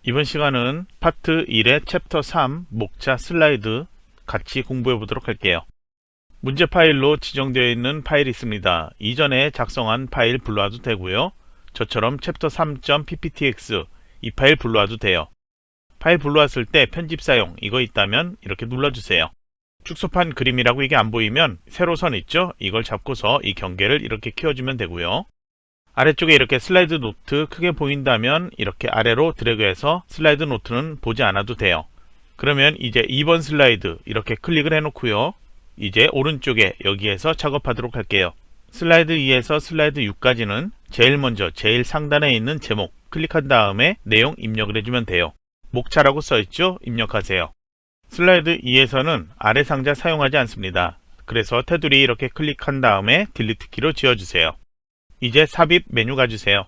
이번 시간은 파트 1의 챕터 3 목차 슬라이드 같이 공부해 보도록 할게요. 문제 파일로 지정되어 있는 파일이 있습니다. 이전에 작성한 파일 불러와도 되고요. 저처럼 챕터 3.pptx 이 파일 불러와도 돼요. 파일 불러왔을 때 편집 사용 이거 있다면 이렇게 눌러주세요. 축소판 그림이라고 이게 안 보이면 세로 선 있죠? 이걸 잡고서 이 경계를 이렇게 키워주면 되고요. 아래쪽에 이렇게 슬라이드 노트 크게 보인다면 이렇게 아래로 드래그해서 슬라이드 노트는 보지 않아도 돼요. 그러면 이제 2번 슬라이드 이렇게 클릭을 해놓고요. 이제 오른쪽에 여기에서 작업하도록 할게요. 슬라이드 2에서 슬라이드 6까지는 제일 먼저 제일 상단에 있는 제목 클릭한 다음에 내용 입력을 해주면 돼요. 목차라고 써있죠? 입력하세요. 슬라이드 2에서는 아래 상자 사용하지 않습니다. 그래서 테두리 이렇게 클릭한 다음에 딜리트 키로 지워주세요. 이제 삽입 메뉴 가주세요.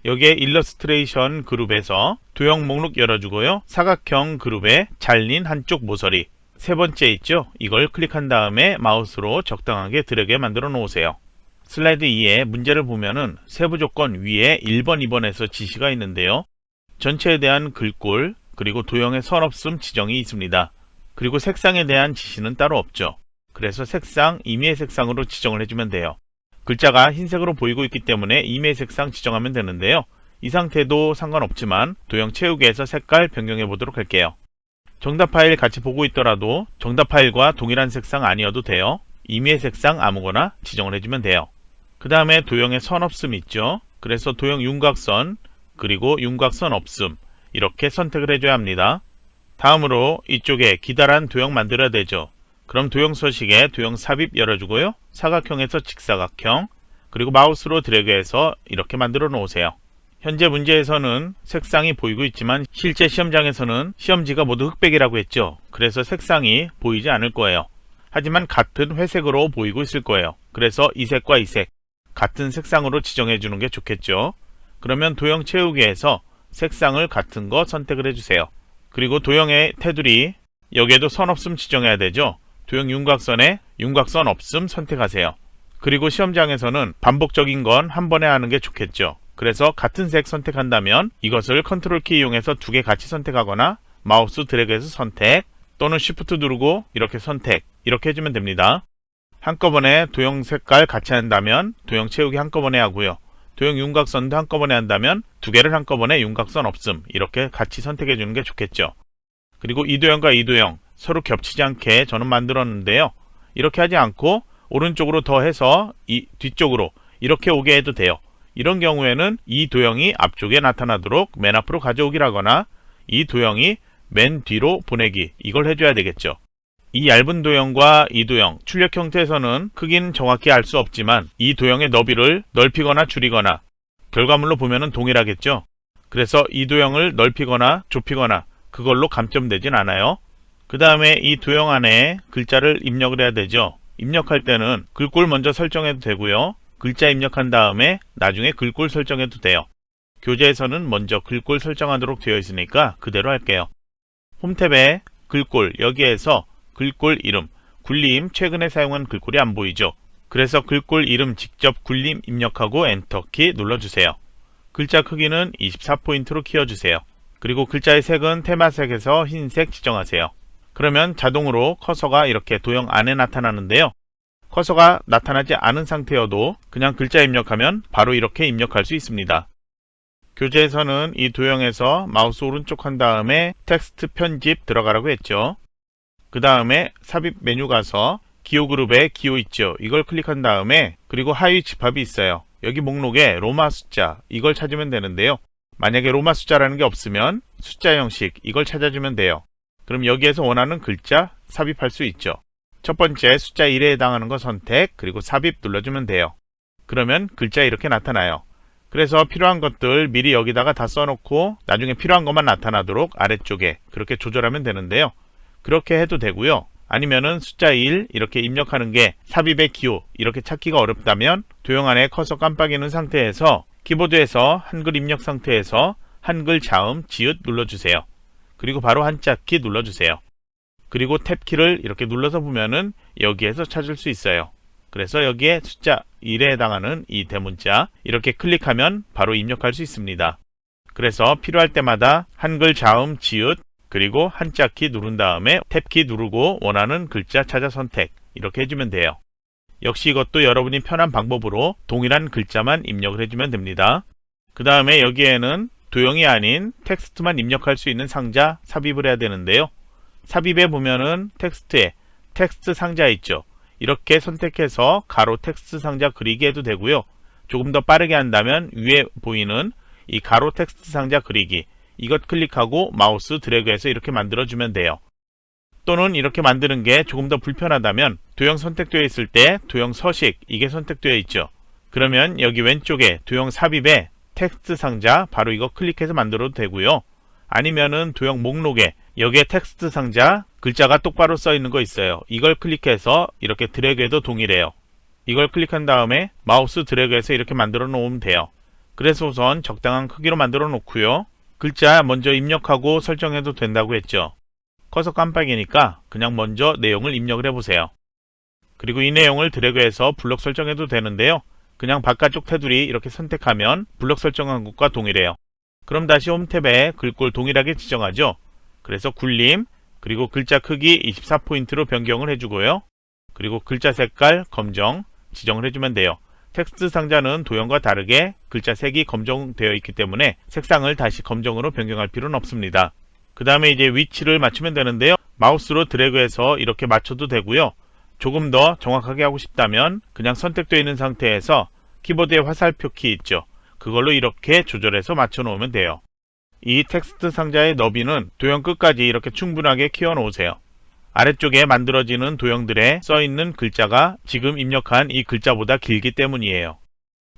여기에 일러스트레이션 그룹에서 도형 목록 열어주고요. 사각형 그룹에 잘린 한쪽 모서리 세 번째 있죠? 이걸 클릭한 다음에 마우스로 적당하게 드래그 만들어 놓으세요. 슬라이드 2에 문제를 보면은 세부 조건 위에 1번, 2번에서 지시가 있는데요. 전체에 대한 글꼴 그리고 도형의 선 없음 지정이 있습니다. 그리고 색상에 대한 지시는 따로 없죠. 그래서 색상 임의의 색상으로 지정을 해주면 돼요. 글자가 흰색으로 보이고 있기 때문에 임의 색상 지정하면 되는데요. 이 상태도 상관없지만 도형 채우기에서 색깔 변경해 보도록 할게요. 정답 파일 같이 보고 있더라도 정답 파일과 동일한 색상 아니어도 돼요. 임의의 색상 아무거나 지정을 해주면 돼요. 그 다음에 도형의 선 없음 있죠. 그래서 도형 윤곽선 그리고 윤곽선 없음 이렇게 선택을 해줘야 합니다. 다음으로 이쪽에 기다란 도형 만들어야 되죠. 그럼 도형 서식에 도형 삽입 열어주고요. 사각형에서 직사각형 그리고 마우스로 드래그해서 이렇게 만들어 놓으세요. 현재 문제에서는 색상이 보이고 있지만 실제 시험장에서는 시험지가 모두 흑백이라고 했죠. 그래서 색상이 보이지 않을 거예요. 하지만 같은 회색으로 보이고 있을 거예요. 그래서 이 색과 이 색 같은 색상으로 지정해 주는 게 좋겠죠. 그러면 도형 채우기에서 색상을 같은 거 선택을 해주세요. 그리고 도형의 테두리 여기에도 선 없음 지정해야 되죠. 도형 윤곽선에 윤곽선 없음 선택하세요. 그리고 시험장에서는 반복적인 건 한 번에 하는 게 좋겠죠. 그래서 같은 색 선택한다면 이것을 컨트롤 키 이용해서 두 개 같이 선택하거나 마우스 드래그해서 선택 또는 쉬프트 누르고 이렇게 선택 이렇게 해주면 됩니다. 한꺼번에 도형 색깔 같이 한다면 도형 채우기 한꺼번에 하고요. 도형 윤곽선도 한꺼번에 한다면 두 개를 한꺼번에 윤곽선 없음 이렇게 같이 선택해 주는 게 좋겠죠. 그리고 이 도형과 이 도형 서로 겹치지 않게 저는 만들었는데요. 이렇게 하지 않고 오른쪽으로 더해서 이 뒤쪽으로 이렇게 오게 해도 돼요. 이런 경우에는 이 도형이 앞쪽에 나타나도록 맨 앞으로 가져오기라거나 이 도형이 맨 뒤로 보내기 이걸 해줘야 되겠죠. 이 얇은 도형과 이 도형 출력 형태에서는 크기는 정확히 알 수 없지만 이 도형의 너비를 넓히거나 줄이거나 결과물로 보면은 동일하겠죠. 그래서 이 도형을 넓히거나 좁히거나 그걸로 감점되진 않아요. 그 다음에 이 도형 안에 글자를 입력을 해야 되죠. 입력할 때는 글꼴 먼저 설정해도 되고요. 글자 입력한 다음에 나중에 글꼴 설정해도 돼요. 교재에서는 먼저 글꼴 설정하도록 되어 있으니까 그대로 할게요. 홈탭에 글꼴 여기에서 글꼴 이름, 굴림 최근에 사용한 글꼴이 안 보이죠. 그래서 글꼴 이름 직접 굴림 입력하고 엔터키 눌러주세요. 글자 크기는 24포인트로 키워주세요. 그리고 글자의 색은 테마색에서 흰색 지정하세요. 그러면 자동으로 커서가 이렇게 도형 안에 나타나는데요. 커서가 나타나지 않은 상태여도 그냥 글자 입력하면 바로 이렇게 입력할 수 있습니다. 교재에서는 이 도형에서 마우스 오른쪽 한 다음에 텍스트 편집 들어가라고 했죠. 그 다음에 삽입 메뉴 가서 기호 그룹에 기호 있죠. 이걸 클릭한 다음에 그리고 하위 집합이 있어요. 여기 목록에 로마 숫자 이걸 찾으면 되는데요. 만약에 로마 숫자라는 게 없으면 숫자 형식 이걸 찾아주면 돼요. 그럼 여기에서 원하는 글자 삽입할 수 있죠. 첫 번째 숫자 1에 해당하는 거 선택 그리고 삽입 눌러주면 돼요. 그러면 글자 이렇게 나타나요. 그래서 필요한 것들 미리 여기다가 다 써놓고 나중에 필요한 것만 나타나도록 아래쪽에 그렇게 조절하면 되는데요. 그렇게 해도 되고요. 아니면은 숫자 1 이렇게 입력하는 게 삽입의 기호 이렇게 찾기가 어렵다면 도형 안에 커서 깜빡이는 상태에서 키보드에서 한글 입력 상태에서 한글 자음 지읒 눌러주세요. 그리고 바로 한자키 눌러주세요. 그리고 탭키를 이렇게 눌러서 보면은 여기에서 찾을 수 있어요. 그래서 여기에 숫자 1에 해당하는 이 대문자 이렇게 클릭하면 바로 입력할 수 있습니다. 그래서 필요할 때마다 한글 자음 지읒 그리고 한자키 누른 다음에 탭키 누르고 원하는 글자 찾아 선택 이렇게 해주면 돼요. 역시 이것도 여러분이 편한 방법으로 동일한 글자만 입력을 해주면 됩니다. 그 다음에 여기에는 도형이 아닌 텍스트만 입력할 수 있는 상자 삽입을 해야 되는데요. 삽입에 보면은 텍스트에 텍스트 상자 있죠. 이렇게 선택해서 가로 텍스트 상자 그리기 해도 되고요. 조금 더 빠르게 한다면 위에 보이는 이 가로 텍스트 상자 그리기 이것 클릭하고 마우스 드래그해서 이렇게 만들어주면 돼요. 또는 이렇게 만드는 게 조금 더 불편하다면 도형 선택되어 있을 때 도형 서식 이게 선택되어 있죠. 그러면 여기 왼쪽에 도형 삽입에 텍스트 상자 바로 이거 클릭해서 만들어도 되고요. 아니면은 도형 목록에 여기에 텍스트 상자 글자가 똑바로 써 있는 거 있어요. 이걸 클릭해서 이렇게 드래그해도 동일해요. 이걸 클릭한 다음에 마우스 드래그해서 이렇게 만들어 놓으면 돼요. 그래서 우선 적당한 크기로 만들어 놓고요. 글자 먼저 입력하고 설정해도 된다고 했죠. 커서 깜빡이니까 그냥 먼저 내용을 입력을 해보세요. 그리고 이 내용을 드래그해서 블록 설정해도 되는데요. 그냥 바깥쪽 테두리 이렇게 선택하면 블록 설정한 것과 동일해요. 그럼 다시 홈 탭에 글꼴 동일하게 지정하죠. 그래서 굴림 그리고 글자 크기 24포인트로 변경을 해주고요. 그리고 글자 색깔 검정 지정을 해주면 돼요. 텍스트 상자는 도형과 다르게 글자 색이 검정되어 있기 때문에 색상을 다시 검정으로 변경할 필요는 없습니다. 그 다음에 이제 위치를 맞추면 되는데요. 마우스로 드래그해서 이렇게 맞춰도 되고요. 조금 더 정확하게 하고 싶다면 그냥 선택되어 있는 상태에서 키보드에 화살표 키 있죠. 그걸로 이렇게 조절해서 맞춰 놓으면 돼요. 이 텍스트 상자의 너비는 도형 끝까지 이렇게 충분하게 키워 놓으세요. 아래쪽에 만들어지는 도형들에 써있는 글자가 지금 입력한 이 글자보다 길기 때문이에요.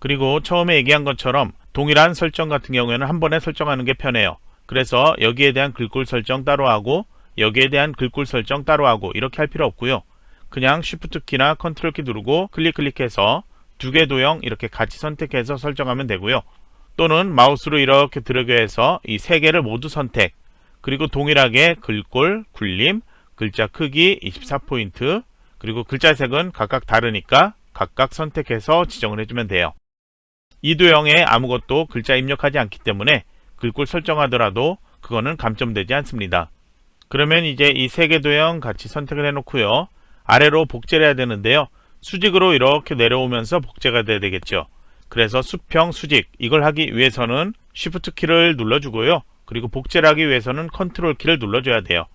그리고 처음에 얘기한 것처럼 동일한 설정 같은 경우에는 한 번에 설정하는 게 편해요. 그래서 여기에 대한 글꼴 설정 따로 하고 여기에 대한 글꼴 설정 따로 하고 이렇게 할 필요 없고요. 그냥 Shift 키나 Ctrl 키 누르고 클릭해서 두 개 도형 이렇게 같이 선택해서 설정하면 되고요. 또는 마우스로 이렇게 드래그해서 이 세 개를 모두 선택 그리고 동일하게 글꼴, 굴림, 글자 크기 24포인트 그리고 글자 색은 각각 다르니까 각각 선택해서 지정을 해주면 돼요. 이 도형에 아무것도 글자 입력하지 않기 때문에 글꼴 설정하더라도 그거는 감점되지 않습니다. 그러면 이제 이 세 개 도형 같이 선택을 해놓고요. 아래로 복제를 해야 되는데요. 수직으로 이렇게 내려오면서 복제가 돼야 되겠죠. 그래서 수평 수직 이걸 하기 위해서는 Shift 키를 눌러주고요. 그리고 복제를 하기 위해서는 Ctrl 키를 눌러줘야 돼요.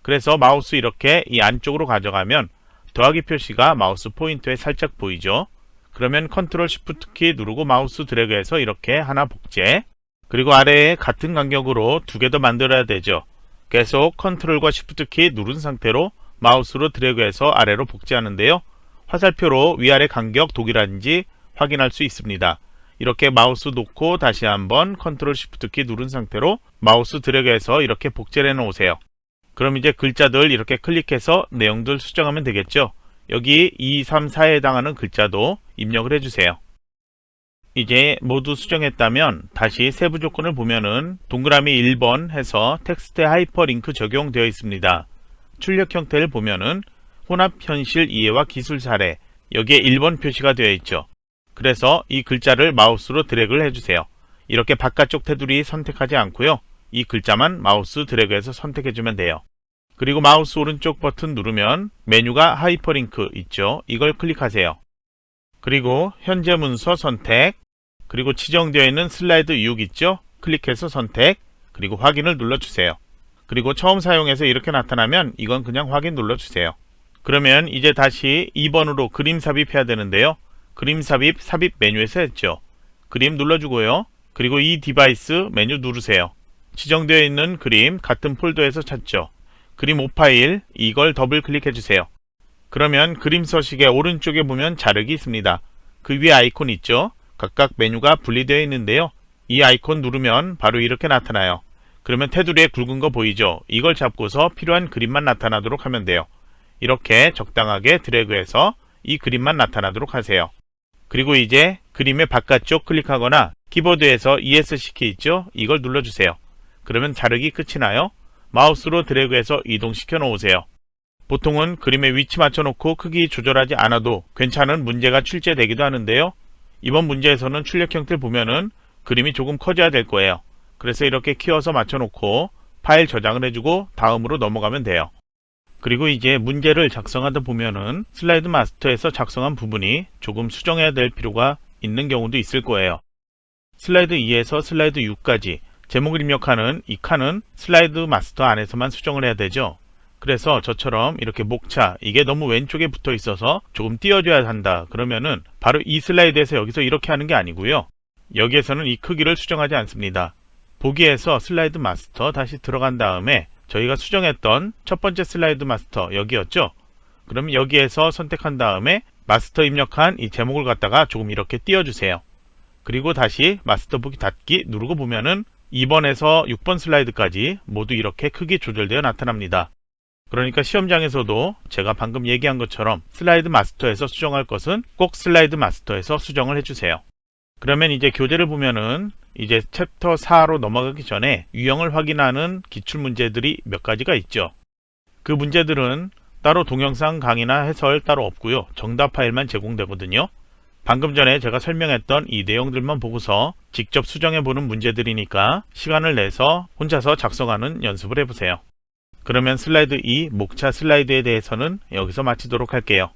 그래서 마우스 이렇게 이 안쪽으로 가져가면 더하기 표시가 마우스 포인터에 살짝 보이죠. 그러면 Ctrl Shift 키 누르고 마우스 드래그해서 이렇게 하나 복제 그리고 아래에 같은 간격으로 두 개 더 만들어야 되죠. 계속 Ctrl과 Shift 키 누른 상태로 마우스로 드래그해서 아래로 복제하는데요. 화살표로 위아래 간격 동일한지 확인할 수 있습니다. 이렇게 마우스 놓고 다시 한번 Ctrl Shift 키 누른 상태로 마우스 드래그해서 이렇게 복제를 해 놓으세요. 그럼 이제 글자들 이렇게 클릭해서 내용들 수정하면 되겠죠. 여기 2, 3, 4에 해당하는 글자도 입력을 해주세요. 이제 모두 수정했다면 다시 세부 조건을 보면은 동그라미 1번 해서 텍스트에 하이퍼링크 적용되어 있습니다. 출력 형태를 보면은 혼합 현실 이해와 기술 사례 여기에 1번 표시가 되어 있죠. 그래서 이 글자를 마우스로 드래그를 해주세요. 이렇게 바깥쪽 테두리 선택하지 않고요. 이 글자만 마우스 드래그해서 선택해주면 돼요. 그리고 마우스 오른쪽 버튼 누르면 메뉴가 하이퍼링크 있죠. 이걸 클릭하세요. 그리고 현재 문서 선택 그리고 지정되어 있는 슬라이드 6 있죠. 클릭해서 선택 그리고 확인을 눌러주세요. 그리고 처음 사용해서 이렇게 나타나면 이건 그냥 확인 눌러주세요. 그러면 이제 다시 2번으로 그림 삽입해야 되는데요. 그림 삽입 메뉴에서 했죠. 그림 눌러주고요. 그리고 이 디바이스 메뉴 누르세요. 지정되어 있는 그림 같은 폴더에서 찾죠. 그림 5파일 이걸 더블 클릭해 주세요. 그러면 그림 서식의 오른쪽에 보면 자르기 있습니다. 그 위에 아이콘 있죠. 각각 메뉴가 분리되어 있는데요. 이 아이콘 누르면 바로 이렇게 나타나요. 그러면 테두리에 굵은 거 보이죠? 이걸 잡고서 필요한 그림만 나타나도록 하면 돼요. 이렇게 적당하게 드래그해서 이 그림만 나타나도록 하세요. 그리고 이제 그림의 바깥쪽 클릭하거나 키보드에서 ESC 키 있죠? 이걸 눌러주세요. 그러면 자르기 끝이 나요. 마우스로 드래그해서 이동시켜 놓으세요. 보통은 그림의 위치 맞춰놓고 크기 조절하지 않아도 괜찮은 문제가 출제되기도 하는데요. 이번 문제에서는 출력 형태를 보면은 그림이 조금 커져야 될 거예요. 그래서 이렇게 키워서 맞춰놓고 파일 저장을 해주고 다음으로 넘어가면 돼요. 그리고 이제 문제를 작성하다 보면은 슬라이드 마스터에서 작성한 부분이 조금 수정해야 될 필요가 있는 경우도 있을 거예요. 슬라이드 2에서 슬라이드 6까지 제목을 입력하는 이 칸은 슬라이드 마스터 안에서만 수정을 해야 되죠. 그래서 저처럼 이렇게 목차, 이게 너무 왼쪽에 붙어 있어서 조금 띄워줘야 한다. 그러면은 바로 이 슬라이드에서 여기서 이렇게 하는 게 아니고요. 여기에서는 이 크기를 수정하지 않습니다. 보기에서 슬라이드 마스터 다시 들어간 다음에 저희가 수정했던 첫 번째 슬라이드 마스터 여기였죠. 그럼 여기에서 선택한 다음에 마스터 입력한 이 제목을 갖다가 조금 이렇게 띄워주세요. 그리고 다시 마스터 보기 닫기 누르고 보면은 2번에서 6번 슬라이드까지 모두 이렇게 크기 조절되어 나타납니다. 그러니까 시험장에서도 제가 방금 얘기한 것처럼 슬라이드 마스터에서 수정할 것은 꼭 슬라이드 마스터에서 수정을 해주세요. 그러면 이제 교재를 보면은 이제 챕터 4로 넘어가기 전에 유형을 확인하는 기출문제들이 몇 가지가 있죠. 그 문제들은 따로 동영상 강의나 해설 따로 없고요. 정답 파일만 제공되거든요. 방금 전에 제가 설명했던 이 내용들만 보고서 직접 수정해보는 문제들이니까 시간을 내서 혼자서 작성하는 연습을 해보세요. 그러면 슬라이드 2 목차 슬라이드에 대해서는 여기서 마치도록 할게요.